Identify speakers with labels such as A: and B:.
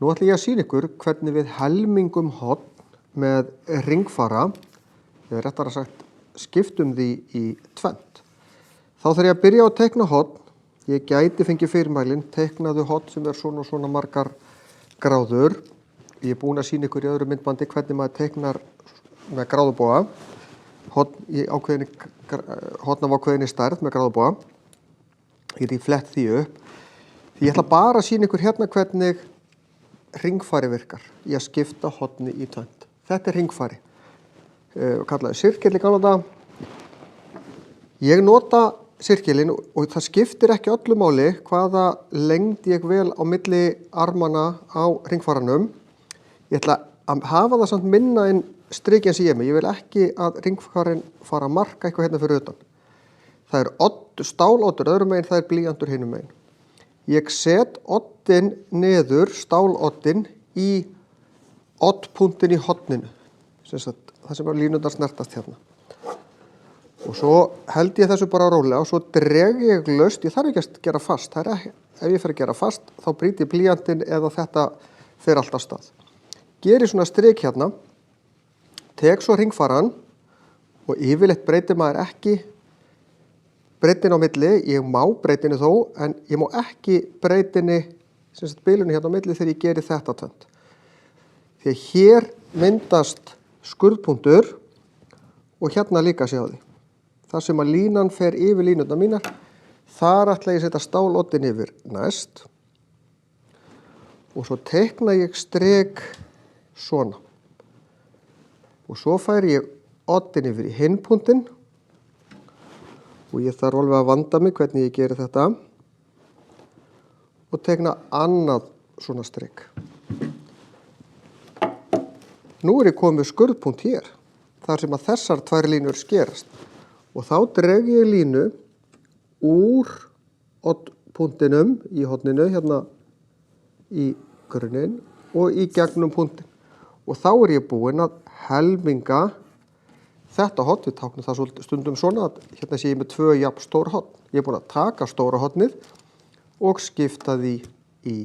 A: Nú ætla ég að sýna ykkur hvernig við helmingum horn með hringfara, eða réttara sagt skiptum því í tvennt. Þá þarf ég að byrja á að teikna horn. Ég gæti fengið fyrirmælin, teiknaðu horn sem svona og svona margar gráður. Ég er búinn að sýna ykkur í öðru myndbandi hvernig maður teiknar með gráðuboga. Horn af ákveðinni stærð með gráðuboga. Ég flett því upp. Ég ætla bara að sýna ykkur hérna hvernig hringfari virkar í að skipta horni í tvennt. Þetta er hringfari. Kallaði sirkel í gamla daga. Ég nota sirkelin og það skiptir ekki öllu máli hvaða lengd ég vel á milli armana á hringfaranum. Ég ætla að hafa það samt minna en strikið sem ég er með. Ég vil ekki að hringfarin fara að marka eitthvað hérna fyrir utan. Það er stáloddur öðrum megin, það er blýantur hinum megin. Ég set oddinn niður, stáloddinn, í oddpunktinn í horninu. Það sem línurnar snertast hérna. Og svo held ég þessu bara rólega og svo dreg ég laust. Ég þarf ekki að gera fast. Ef ég fer að gera fast, þá brýti blýantinn eða þetta fer allt af stað. Geri svona strik hérna. Tek svo hringfaran og yfirleitt breytir maður ekki breytin á milli. Ég má breytinni þó, en ég má ekki breytinni, bilunni hérna á milli þegar ég geri þetta tvennt. Því að hér myndast skurðpunktur og hérna líka sjáðu. Það sem að línan fer yfir línurnar mínar, þar ætla ég að setja stáloddinn yfir næst. Og svo teikna ég strik svona. Og svo færi ég oddinn yfir í hinn punktinn. Og ég þarf alveg að vanda mig hvernig ég geri þetta. Og teikna annað svona strik. Nú er ég komið skurðpunkt hér, þar sem að þessar tvær línur skerast. Og þá dreg ég línu úr oddpunktinum í horninu, hérna í grunninn og í gegnum punktinn. Og þá er ég búinn að helminga þetta horn. Við táknum það stundum svona að hérna sé ég með 2 jafn stór horn. Ég er búinn að taka stóra hornið og skipta því í